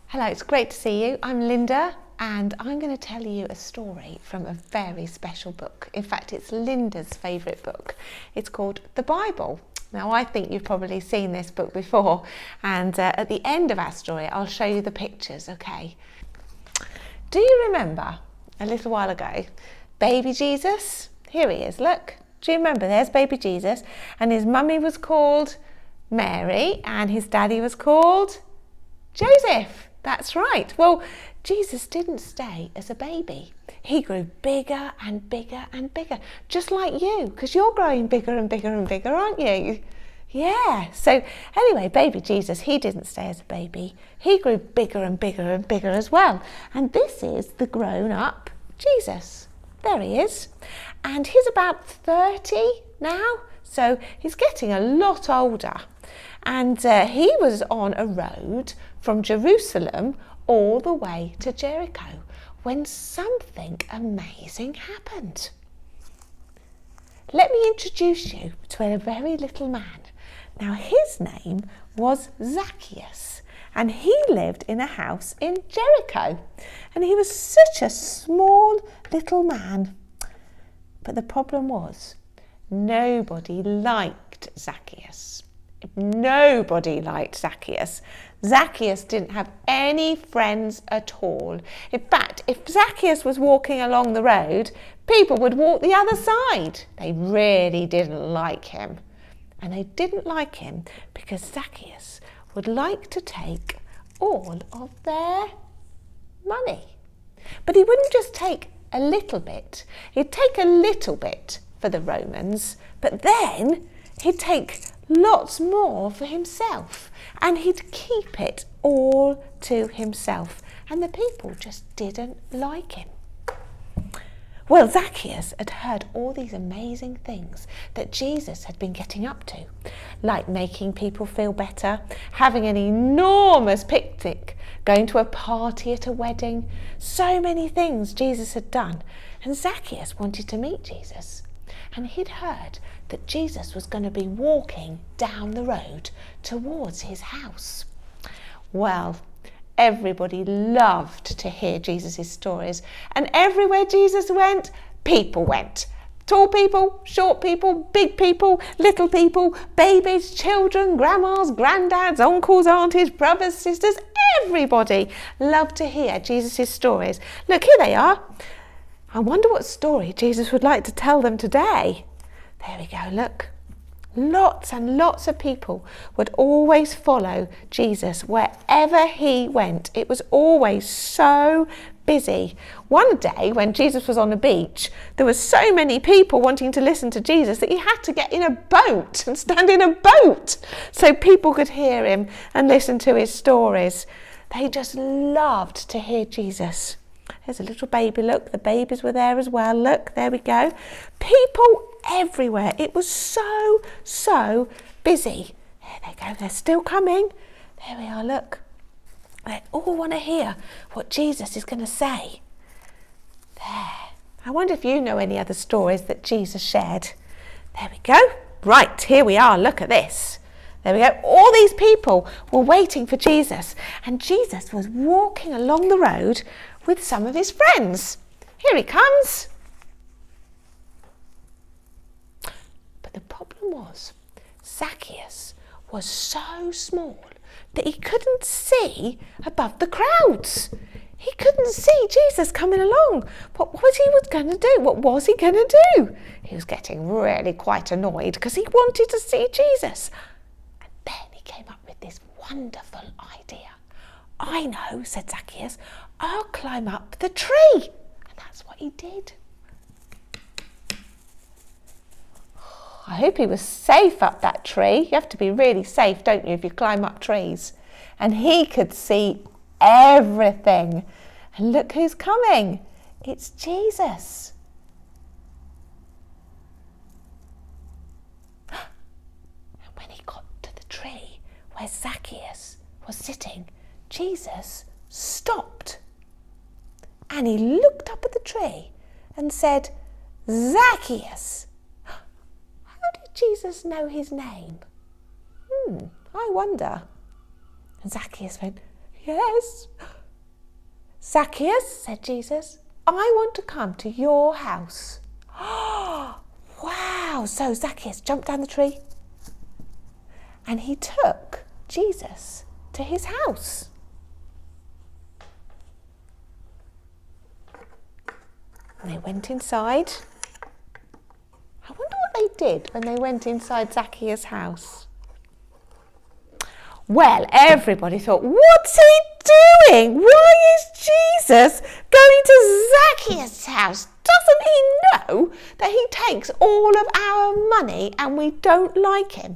Hello, it's great to see you. I'm Linda and I'm going to tell you a story from a very special book. In fact, it's Linda's favourite book. It's called The Bible. Now, I think you've probably seen this book before, and at the end of our story, I'll show you the pictures, okay? Do you remember a little while ago, baby Jesus? Here he is, look. Do you remember? There's baby Jesus, and his mummy was called Mary, and his daddy was called Joseph. That's right. Well, Jesus didn't stay as a baby. He grew bigger and bigger and bigger, just like you, because you're growing bigger and bigger and bigger, aren't you? Yeah. So anyway, baby Jesus, he didn't stay as a baby. He grew bigger and bigger and bigger as well. And this is the grown-up Jesus. There he is. And he's about 30 now, so he's getting a lot older. And he was on a road from Jerusalem all the way to Jericho when something amazing happened. Let me introduce you to a very little man. Now, his name was Zacchaeus, and he lived in a house in Jericho. And he was such a small little man. But the problem was, nobody liked Zacchaeus. Nobody liked Zacchaeus. Zacchaeus didn't have any friends at all. In fact, if Zacchaeus was walking along the road, people would walk the other side. They really didn't like him. And they didn't like him because Zacchaeus would like to take all of their money. But he wouldn't just take a little bit. He'd take a little bit for the Romans, but then he'd take lots more for himself, and he'd keep it all to himself, and the people just didn't like him. Well, Zacchaeus had heard all these amazing things that Jesus had been getting up to, like making people feel better, having an enormous picnic, going to a party at a wedding, so many things Jesus had done. And Zacchaeus wanted to meet Jesus. And he'd heard that Jesus was going to be walking down the road towards his house. Well, everybody loved to hear Jesus' stories, and everywhere Jesus went, people went. Tall people, short people, big people, little people, babies, children, grandmas, granddads, uncles, aunties, brothers, sisters, everybody loved to hear Jesus' stories. Look, here they are. I wonder what story Jesus would like to tell them today. There we go, look. Lots and lots of people would always follow Jesus wherever he went. It was always so busy. One day when Jesus was on the beach, there were so many people wanting to listen to Jesus that he had to get in a boat and stand in a boat so people could hear him and listen to his stories. They just loved to hear Jesus. There's a little baby, look, the babies were there as well, look, there we go. People everywhere, it was so busy. There they go, they're still coming. There we are, look. They all want to hear what Jesus is going to say. There. I wonder if you know any other stories that Jesus shared. There we go. Right, here we are, look at this. There we go. All these people were waiting for Jesus, and Jesus was walking along the road with some of his friends. Here he comes. But the problem was, Zacchaeus was so small that he couldn't see above the crowds. He couldn't see Jesus coming along. What was he going to do? What was he going to do? He was getting really quite annoyed because he wanted to see Jesus. And then he came up with this wonderful idea. I know, said Zacchaeus, I'll climb up the tree. And that's what he did. I hope he was safe up that tree. You have to be really safe, don't you, if you climb up trees. And he could see everything. And look who's coming. It's Jesus. And when he got to the tree where Zacchaeus was sitting, Jesus stopped. And he looked up at the tree and said, Zacchaeus. How did Jesus know his name? I wonder. And Zacchaeus went, Yes. Zacchaeus, said Jesus, I want to come to your house. Wow. So Zacchaeus jumped down the tree and he took Jesus to his house. And they went inside. I wonder what they did when they went inside Zacchaeus' house. Well, everybody thought, what's he doing? Why is Jesus going to Zacchaeus' house? Doesn't he know that he takes all of our money and we don't like him?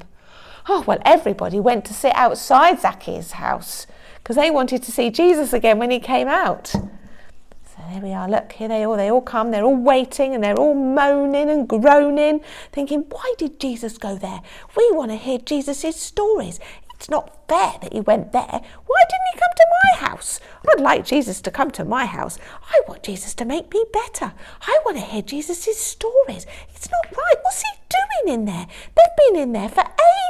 Oh, well, everybody went to sit outside Zacchaeus' house because they wanted to see Jesus again when he came out. So there we are, look, here they all come, they're all waiting and they're all moaning and groaning, thinking, why did Jesus go there? We want to hear Jesus' stories. It's not fair that he went there. Why didn't he come to my house? I'd like Jesus to come to my house. I want Jesus to make me better. I want to hear Jesus' stories. It's not right. What's he doing in there? They've been in there for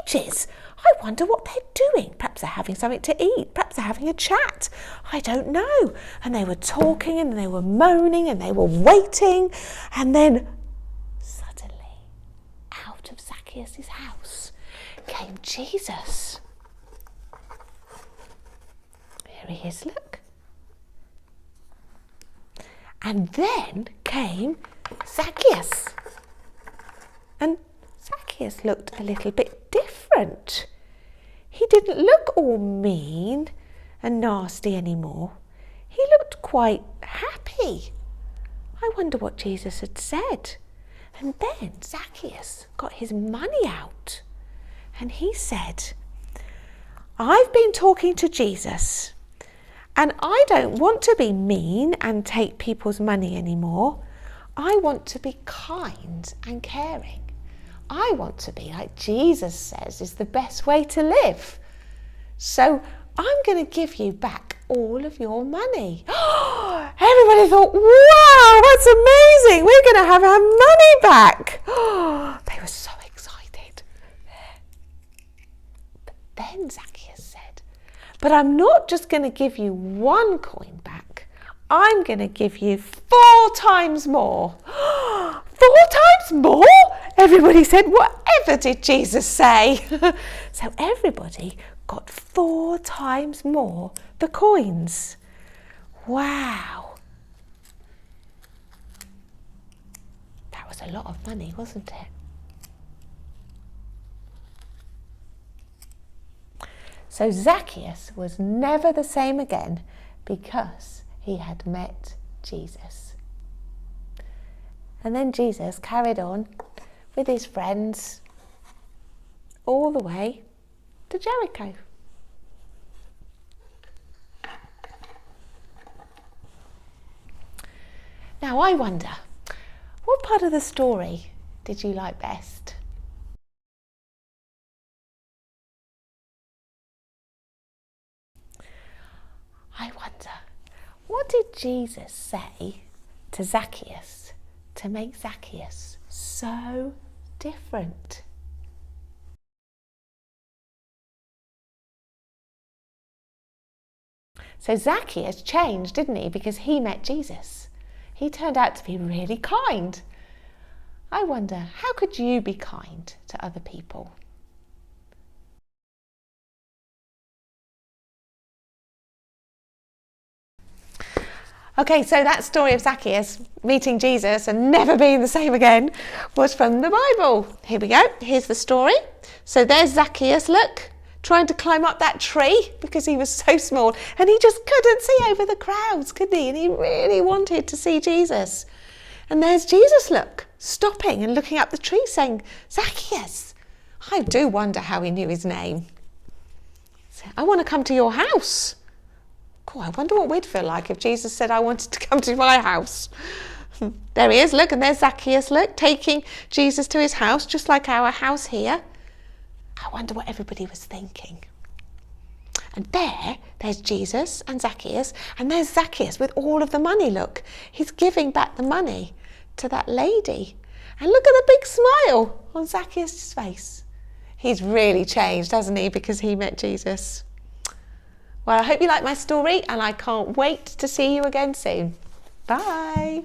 ages. I wonder what they're doing. Perhaps they're having something to eat. Perhaps they're having a chat. I don't know. And they were talking and they were moaning and they were waiting. And then suddenly, out of Zacchaeus' house came Jesus. Here he is, look. And then came Zacchaeus. And Zacchaeus looked a little bit different. He didn't look all mean and nasty anymore. He looked quite happy. I wonder what Jesus had said. And then Zacchaeus got his money out and he said, I've been talking to Jesus. And I don't want to be mean and take people's money anymore. I want to be kind and caring. I want to be like Jesus says is the best way to live. So I'm going to give you back all of your money. Everybody thought, wow, that's amazing. We're going to have our money back. They were so excited. But then Zacchaeus said, but I'm not just going to give you 1 coin back. I'm going to give you 4 times more. 4 times more? Everybody said, whatever did Jesus say? So everybody got 4 times more the coins. Wow. That was a lot of money, wasn't it? So Zacchaeus was never the same again because he had met Jesus. And then Jesus carried on with his friends all the way to Jericho. Now I wonder, what part of the story did you like best? I wonder, what did Jesus say to Zacchaeus to make Zacchaeus so different? So Zacchaeus changed, didn't he? Because he met Jesus. He turned out to be really kind. I wonder, how could you be kind to other people? Okay, so that story of Zacchaeus meeting Jesus and never being the same again was from the Bible. Here we go. Here's the story. So there's Zacchaeus, look, trying to climb up that tree because he was so small and he just couldn't see over the crowds, could he? And he really wanted to see Jesus. And there's Jesus, look, stopping and looking up the tree saying, Zacchaeus. I do wonder how he knew his name. So, I want to come to your house. Oh, I wonder what we'd feel like if Jesus said, I wanted to come to my house. There he is, look, and there's Zacchaeus, look, taking Jesus to his house, just like our house here. I wonder what everybody was thinking. And there's Jesus and Zacchaeus, and there's Zacchaeus with all of the money, look. He's giving back the money to that lady. And look at the big smile on Zacchaeus' face. He's really changed, hasn't he, because he met Jesus. Well, I hope you like my story and I can't wait to see you again soon. Bye.